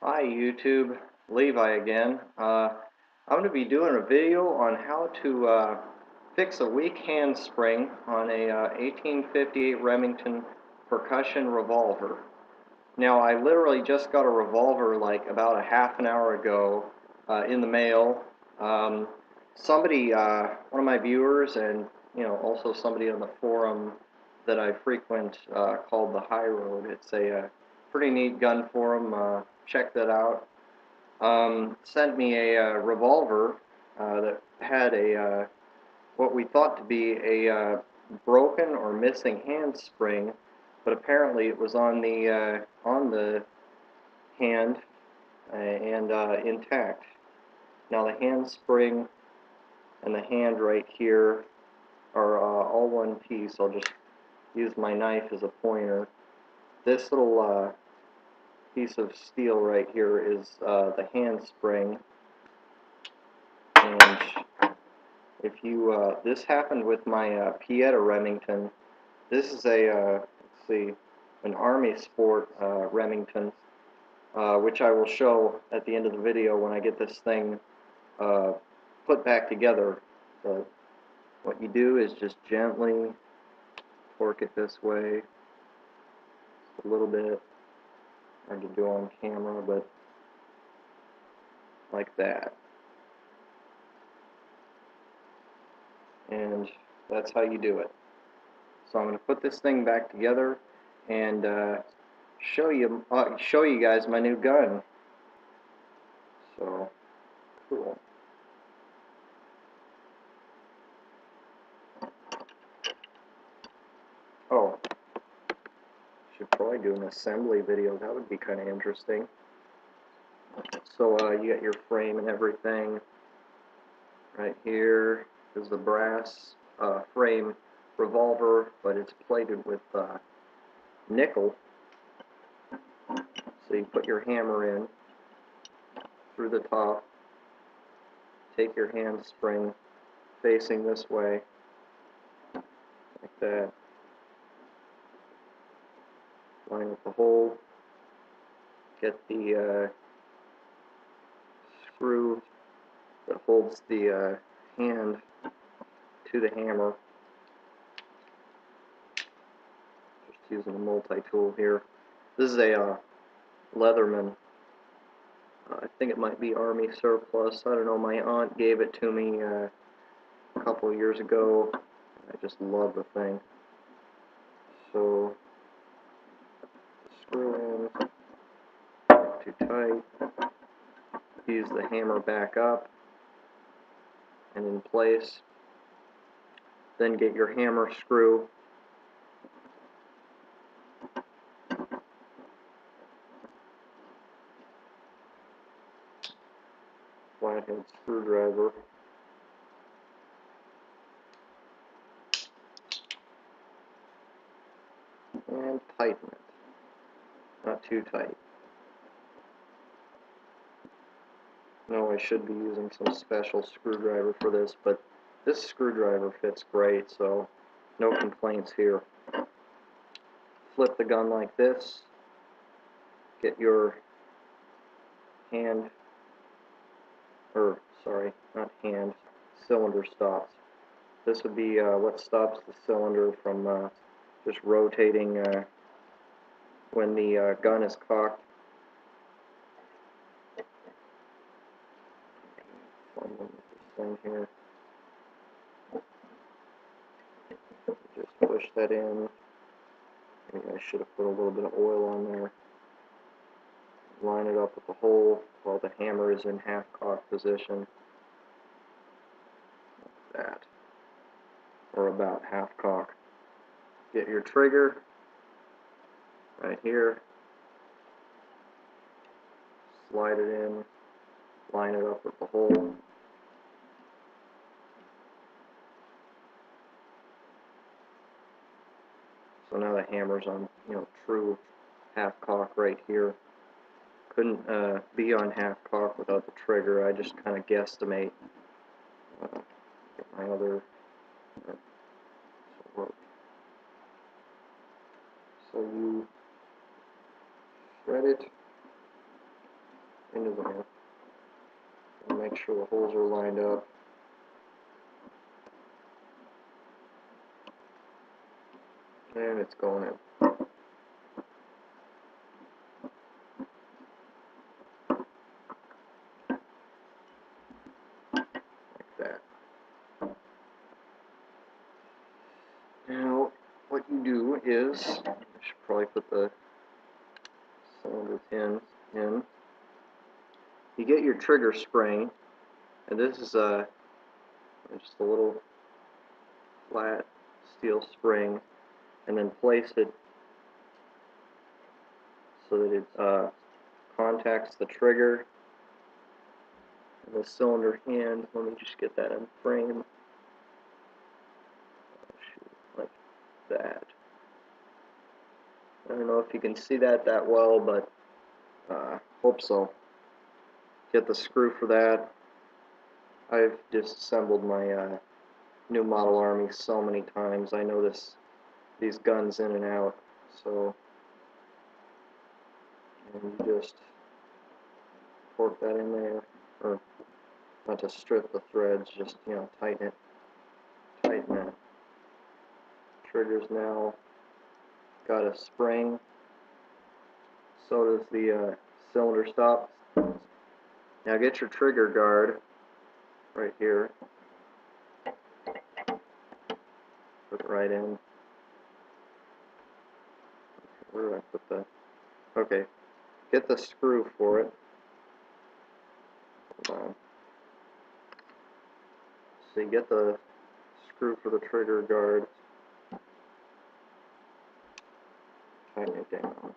Hi YouTube, Levi again. I'm going to be doing a video on how to fix a weak handspring on a 1858 Remington percussion revolver. Now I literally just got a revolver like about a half an hour ago in the mail. Um, Somebody, one of my viewers and also somebody on the forum that I frequent called the High Road. It's a pretty neat gun forum. Check that out. Sent me a revolver that had a what we thought to be a broken or missing handspring, but apparently it was on the hand and intact. Now the handspring and the hand right here are all one piece. I'll just use my knife as a pointer. This little piece of steel right here is the handspring, and if you this happened with my Pieta Remington. This is a let's see, an Armsport Remington, which I will show at the end of the video when I get this thing uh, put back together. So what you do is just gently torque it this way a little bit. Hard to do on camera, but like that. And that's how you do it. So I'm going to put this thing back together and show you guys my new gun. So cool. Oh, should probably do an assembly video. That would be kind of interesting. So you got your frame and everything. Right here is the brass frame revolver, but it's plated with nickel. So you put your hammer in through the top, take your handspring facing this way, like that, line up the hole, get the screw that holds the hand to the hammer. Just using a multi-tool here. This is a Leatherman. I think it might be Army surplus. I don't know. My aunt gave it to me a couple years ago. I just love the thing. So screw in, not too tight. Use the hammer back up and in place. Then get your hammer screw. Flathead screwdriver. And tighten it. Not too tight. No, I should be using some special screwdriver for this, but this screwdriver fits great, so no complaints here. Flip the gun like this. Get your hand, or sorry, not hand, cylinder stops. This would be what stops the cylinder from just rotating when the gun is cocked. This thing here. Just push that in. Maybe I should have put a little bit of oil on there. Line it up with the hole while the hammer is in half-cock position. Like that. Or about half-cock. Get your trigger right here. Slide it in. Line it up with the hole. So now the hammer's on, true half-cock right here. Couldn't be on half-cock without the trigger. I just kind of guesstimate. Get my other work. So you thread it into the hole. And make sure the holes are lined up. And it's going in. Like that. Now, what you do is, I should probably put the cylinder pins in. You get your trigger spring, and this is just a little flat steel spring, and then place it so that it contacts the trigger and the cylinder hand. Let me just get that in frame. Like that. I don't know if you can see that well, but hope so. Get the screw for that. I've disassembled my New Model Army so many times. I know these guns in and out. So, and you just torque that in there, or not to strip the threads, just tighten it. Tighten it. Trigger's now got a spring. So does the cylinder stop. Now get your trigger guard right here. Put it right in. Where did I put that? Okay. Get the screw for it. Hold on. So you get the screw for the trigger guard. Tighten it down.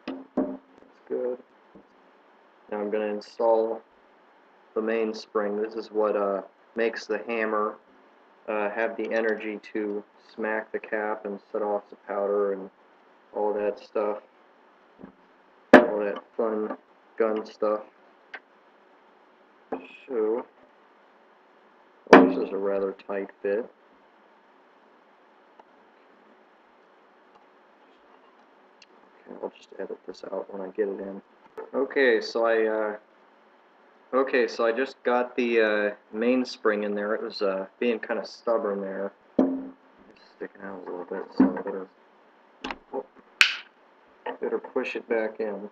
That's good. Now I'm going to install the mainspring. This is what makes the hammer have the energy to smack the cap and set off the powder and all that stuff. All that fun gun stuff. So, this is a rather tight fit. Okay, I'll just edit this out when I get it in. Okay, so I just got the mainspring in there. It was being kind of stubborn there. It's sticking out a little bit, so I better push it back in.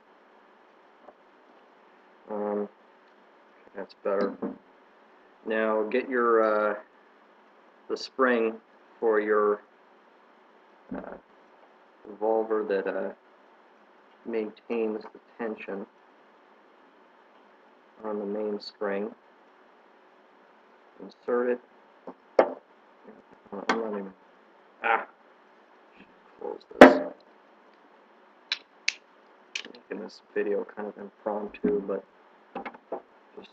That's better. Now get your the spring for your revolver that maintains the tension on the mainspring. Insert it. I'm not even. Close this. Making this video kind of impromptu, but just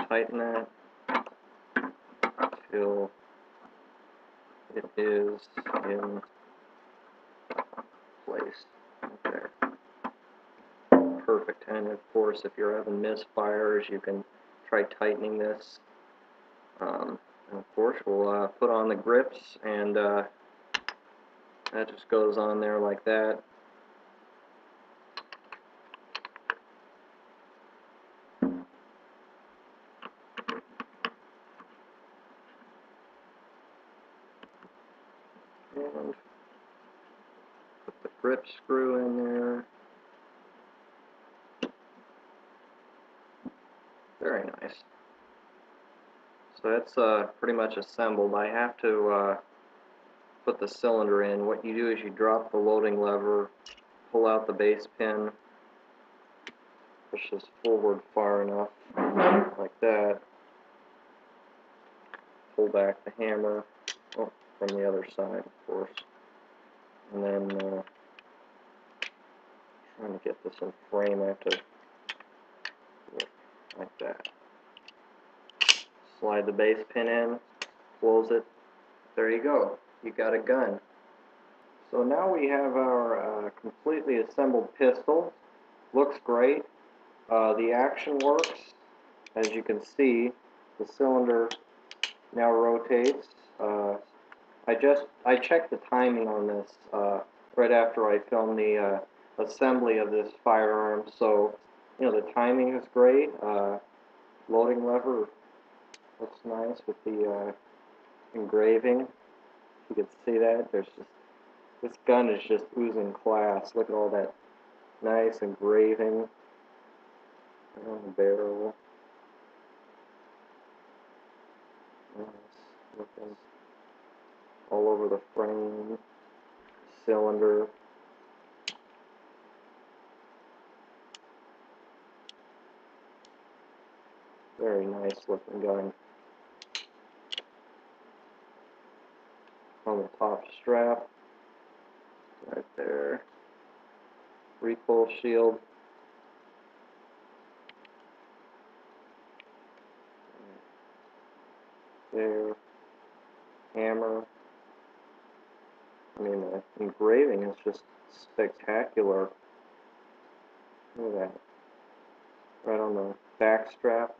tighten that until it is in place. There. Perfect. And of course, if you're having misfires, you can try tightening this. And of course, we'll put on the grips, and that just goes on there like that. And put the grip screw in there. Very nice. So that's pretty much assembled. I have to put the cylinder in. What you do is you drop the loading lever, pull out the base pin, push this forward far enough, like that. Pull back the hammer, from the other side, of course. And then, trying to get this in frame, I have to like that. Slide the base pin in, close it. There you go. You got a gun. So now we have our completely assembled pistol. Looks great. The action works. As you can see, the cylinder now rotates I checked the timing on this right after I filmed the assembly of this firearm, so you know the timing is great. Loading lever looks nice with the engraving. You can see that. This gun is just oozing class. Look at all that nice engraving on the barrel. Nice looking all over the frame, cylinder. Very nice looking gun. On the top strap, right there. Recoil shield. There. Hammer. I mean, the engraving is just spectacular. Look at that. Right on the back strap.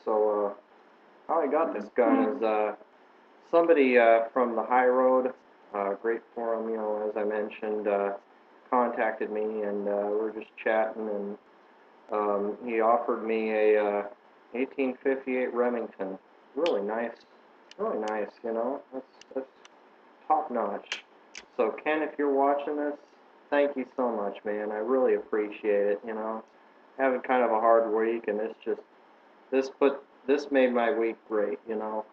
So, how I got this gun is, somebody from the high road, great forum, you know, as I mentioned, contacted me, and we were just chatting, and he offered me a 1858 Remington. Really nice, you know. That's top notch. So Ken, if you're watching this, thank you so much, man. I really appreciate it. You know, having kind of a hard week, and this made my week great. You know.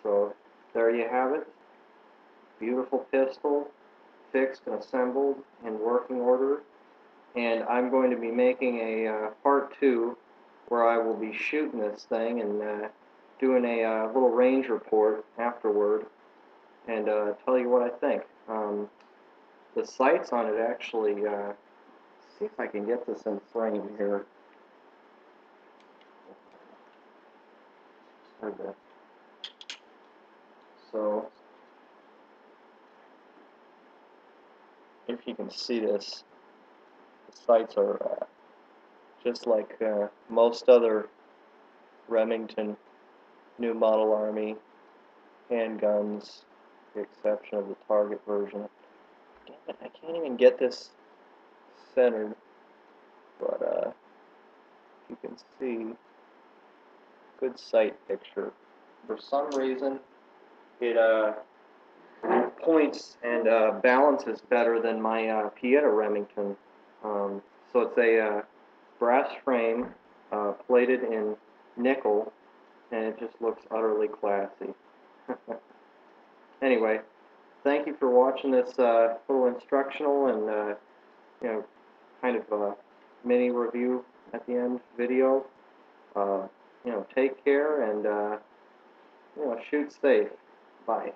So there you have it. Beautiful pistol, fixed and assembled in working order. And I'm going to be making a part 2 where I will be shooting this thing and doing a little range report afterward and tell you what I think. The sights on it actually, see if I can get this in frame here. So, if you can see this, the sights are just like most other Remington New Model Army handguns, with the exception of the target version. Damn it, I can't even get this centered, but you can see, good sight picture. For some reason, it points and balances better than my Pieta Remington. So it's a brass frame, plated in nickel, and it just looks utterly classy. Anyway, thank you for watching this little instructional and you know, kind of mini review at the end video. You know, take care and you know, shoot safe. Bye.